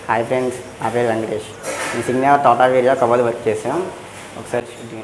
Hi friends, నా పేరు వెంకటేష్. ఈ signal Tata area cupboard work చేసాం. ఒకసారి చూడండి.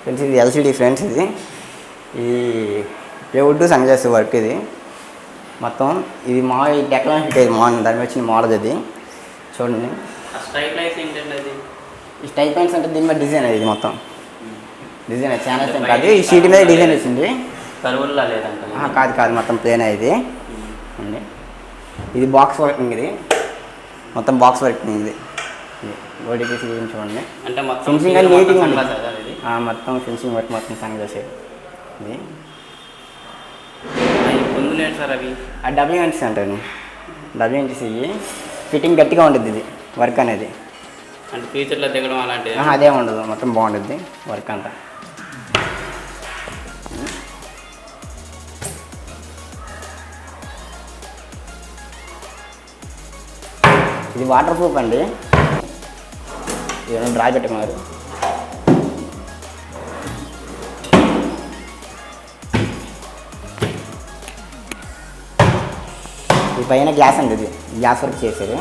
ఫ్రెండ్స్, ఇది ఎల్సిడి ఫ్రెండ్స్. ఇది ప్లైవుడ్ సన్గ్లాస్ వర్క్. ఇది మొత్తం ఇది ఈ టెక్నాలజీ దాని వచ్చిన మోడల్. ఇది చూడండి. ఈ స్ట్రైట్ లైన్స్ అంటే దీని మీద డిజైన్. ఇది మొత్తం డిజైన్ ఛానల్స్ ఏం కాదు, ఈ షీట్ మీద డిజైన్ వచ్చింది. కాదు మొత్తం ప్లేన్. ఇది బాక్స్ వర్కింగ్. ఇది మొత్తం బాక్స్ వర్కింగ్. ఇది ఓడిపి చూడండి. అంటే ఫినిషింగ్ అని నీటింగ్ ఉంది. మొత్తం ఫినిషింగ్ వర్క్ మొత్తం సంగ్ చేసేది. ఇది సార్ అవి WNTC అంటారు. WNTC ఫిట్టింగ్ గట్టిగా ఉంటుంది. ఇది వర్క్ అనేది అంటే ఫ్యూచర్లో దిగడం అలాంటిది అదే ఉండదు. మొత్తం బాగుంటుంది వర్క్ అంతా. ఇది వాటర్ ప్రూఫ్ అండి. ఏమైనా డ్రా పెట్టుకున్నారు. ఈ పైన గ్లాస్ అండి. ఇది గ్లాస్ వర్క్ చేసేది.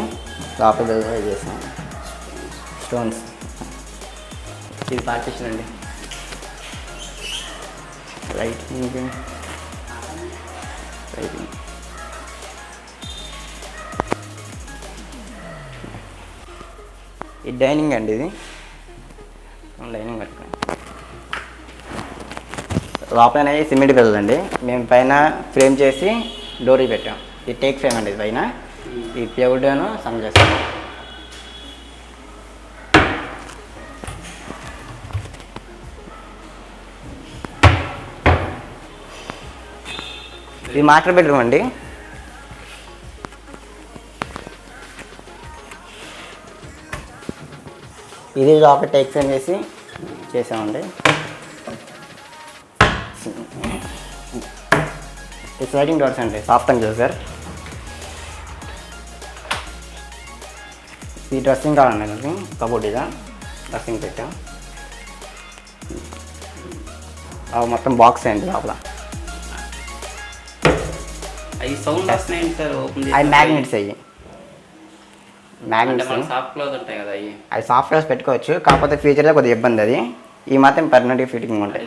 లోపల చేసాం స్టోన్స్. ఇది పార్టిషన్ అండి. లైటింగ్ ఇది డైనింగ్ అండి. ఇది డైనింగ్ వర్క్. లోపల సిమెంట్ పిల్లలండి. మేము పైన ఫ్రేమ్ చేసి డోరీ పెట్టాం. ఇది టేక్ ఫ్రేమ్ అండి. ఇది పైన ఈ ప్లైవుడ్ సమ్ చేస్తాం. ఇది మాస్టర్ బెడ్రూమ్ అండి. ఇది లోపల టేక్ ఫ్రేమ్ వేసి చేసామండి. ఈ స్లైడింగ్ డోర్స్ అండి. Soft and sir. ఈ డ్రెస్సింగ్ కావాలండి నాకు. కబోర్డ్ ఇదా డ్రెస్సింగ్ పెట్టాం. అవి మొత్తం బాక్స్ అండి లోపల. అవి సౌండ్ వస్తున్నాయి సార్. అవి మ్యాగ్నెట్స్. అవి మ్యాగ్నెట్స్ సాఫ్ట్ క్లోజ్ ఉంటాయి కదా. అవి సాఫ్ట్ క్లోజ్ పెట్టుకోవచ్చు. కాకపోతే ఫ్యూచర్లో కొద్దిగా ఇబ్బంది. అది ఈ మాత్రం పర్మనెంట్గా ఫిట్టింగ్ ఉంటాయి.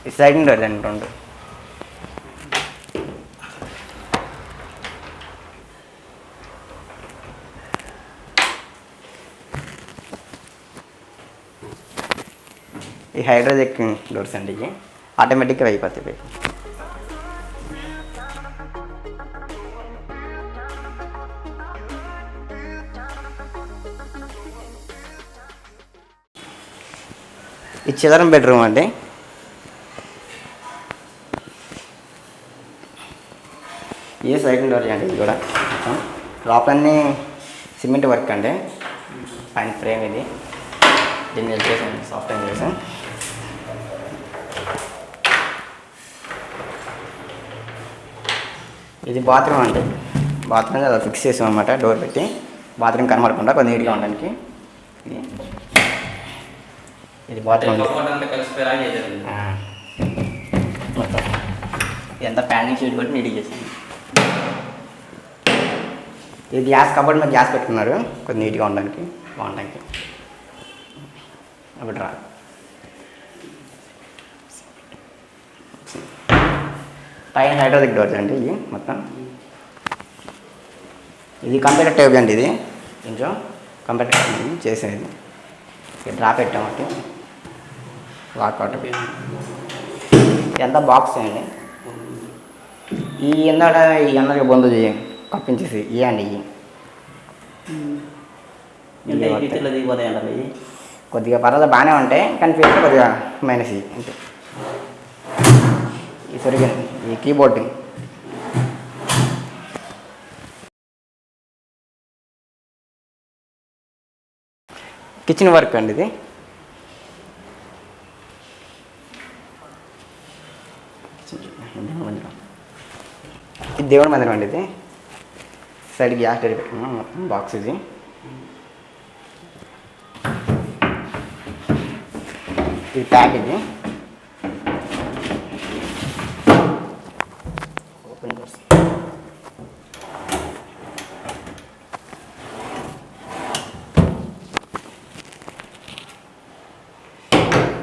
ఈ సైడింగ్ డోర్ అండి. రెండు ఈ హైడ్రోజెక్ డోర్స్ అండి. ఇవి ఆటోమేటిక్గా అయిపోతాయి. ఈ చిల్డ్రన్ బెడ్రూమ్ అండి. ఏ సెకండ్ డోర్ అండి. ఇది కూడా లోపలన్నీ సిమెంట్ వర్క్ అండి. పైన ఫ్రేమ్. ఇది దీన్ని చేసాను, సాఫ్ట్ అండ్ చేసాం. ఇది బాత్రూమ్ అండి. బాత్రూమ్ అలా ఫిక్స్ చేసాం అన్నమాట. డోర్ పెట్టి బాత్రూమ్ కనబడకుండా కొంచెం నీట్గా ఉండడానికి. ఇది బాత్రూమ్. మొత్తం ఎంత ప్యానింగ్ షీట్ కొట్టి నీట్గా చేసాం. ఇది గ్యాస్ కబోర్డ్ మీద గ్యాస్ పెట్టుకున్నారు కొంచెం నీట్గా ఉండడానికి, బాగుండడానికి. అప్పుడు రా పైన హైడ్రాలిక్ డోర్స్ అండి. ఇవి మొత్తం ఇది కంప్యూటర్ టేబుల్ అండి. ఇది కొంచెం కంప్యూటర్ చేసేది. డ్రా పెట్టామంటే వాకౌట్ ఎంత బాక్స్ అండి ఈ ఎందాడ ఈ అందరికి బంధు చేయండి కప్పించేసి ఇవ్వండి ఇవి కొద్దిగా పర్వాలేదు బాగానే ఉంటాయి కానీ ఫ్యూచర్ కొద్దిగా మైనస్ ఇవి అంతే ఈ సరిగ్గా ఈ కీబోర్డ్ కిచెన్ వర్క్ అండి ఇది ఇది దేవుడి మందిరం అండి ఇది సైడ్ గ్యాస్ డైరీ పెట్టుకున్నాం మొత్తం బాక్స్ ఇది ఇది ప్యాక్ ఇది ఓపెన్ చేసి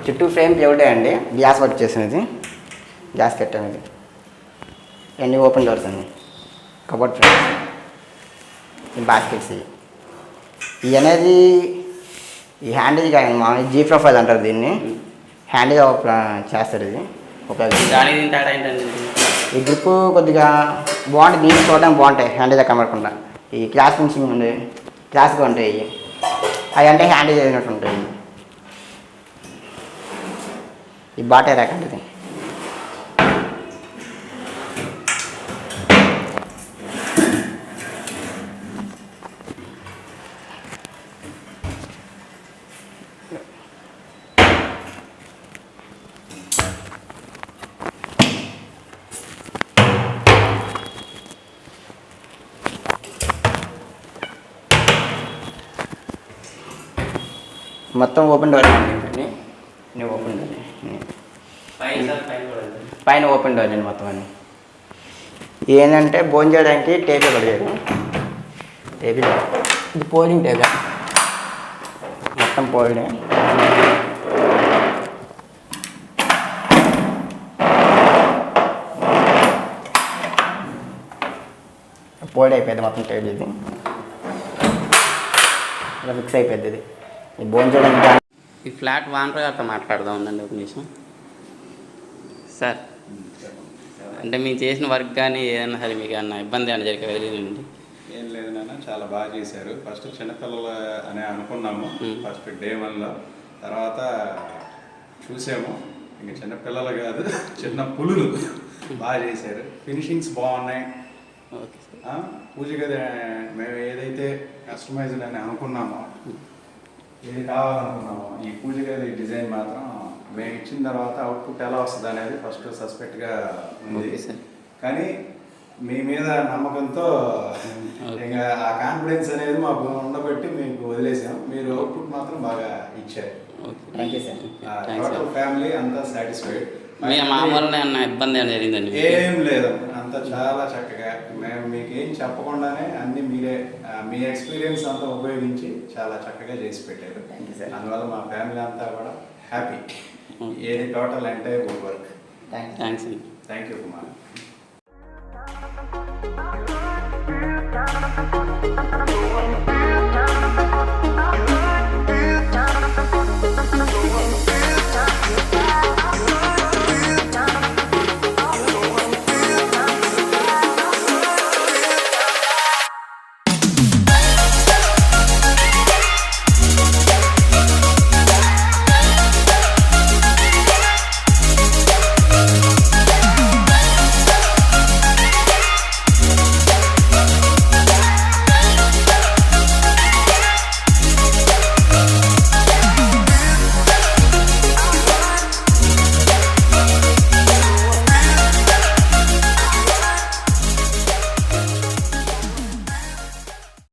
చుట్టూ ఫ్రేమ్ ప్లేవుడే అండి గ్లాస్ వర్క్ చేసినది గ్లాస్ కట్టాము ఇది అన్నీ ఓపెన్ డోర్స్ అండి కబోర్డ్ ఫ్రేమ్స్ ఈ బాస్కెట్స్ ఇవి అనేది ఈ హ్యాండిల్ కానీ మామూలు జీ ప్రొఫైల్ అంటారు దీన్ని హ్యాండిల్ చేస్తారు ఇది ఈ గ్రిప్ కొద్దిగా బాగుంటుంది నీళ్ళు చూడడానికి బాగుంటాయి హ్యాండిల్ కనబడకుండా ఈ క్లాస్ ఫినిషింగ్ ఉంది క్లాస్గా ఉంటాయి అవి అంటే హ్యాండిల్ చేసినట్టు ఉంటాయి ఈ బాటే ర్యాక్ అంటే ఇది మొత్తం ఓపెన్ డోర్ అండి ఓపెన్ డోర్ పైన ఓపెన్ డోర్ అండి మొత్తం అన్ని ఏంటంటే భోజనం చేయడానికి టేబుల్ పడిగారు టేబుల్ ఇది పోలింగ్ టేబుల్ మొత్తం పోల్డే పోల్డ్ అయిపోయింది మొత్తం టేబుల్ ఇది ఇలా మిక్స్ అయిపోయింది ఇది ఈ భోజనం చేయడానికి ఈ ఫ్లాట్ ఓనర్ గారితో మాట్లాడదాం ఉందండి ఒక నిమిషం సార్ అంటే మీరు చేసిన వర్క్ కానీ ఏదైనా సరే మీకు ఏమన్నా ఇబ్బంది అని జరిగిందండి ఏం లేదు నాన్న చాలా బాగా చేశారు ఫస్ట్ చిన్నపిల్లలు అని అనుకున్నాము ఫస్ట్ డే 1లో తర్వాత చూసాము ఇంకా చిన్నపిల్లలు కాదు చిన్న పులులు బాగా చేశారు ఫినిషింగ్స్ బాగున్నాయి పూజ గది మేము ఏదైతే కస్టమైజ్డ్ అని అనుకున్నామో ఏది కావాలనుకున్నామో ఈ పూజ గది డిజైన్ మాత్రం మేము ఇచ్చిన తర్వాత అవుట్పుట్ ఎలా వస్తుంది అనేది ఫస్ట్ సస్పెక్ట్గా ఉంది కానీ మీ మీద నమ్మకంతో ఇంకా ఆ కాన్ఫిడెన్స్ అనేది మాకు ఉండబట్టి మీకు వదిలేసాం మీరు అవుట్పుట్ మాత్రం బాగా ఇచ్చారు thank you sir total family అంతా సాటిస్ఫైడ్ మామూలు ఇబ్బంది అని జరిగిందండి ఏం లేదు అంతా చాలా చక్కగా మేము మీకు ఏం చెప్పకుండానే అన్ని మీరే మీ ఎక్స్పీరియన్స్ అంతా ఉపయోగించి చాలా చక్కగా చేసి పెట్టారు అందువల్ల మా ఫ్యామిలీ అంతా కూడా హ్యాపీ ఏది total entire good work thanks thank you Kumar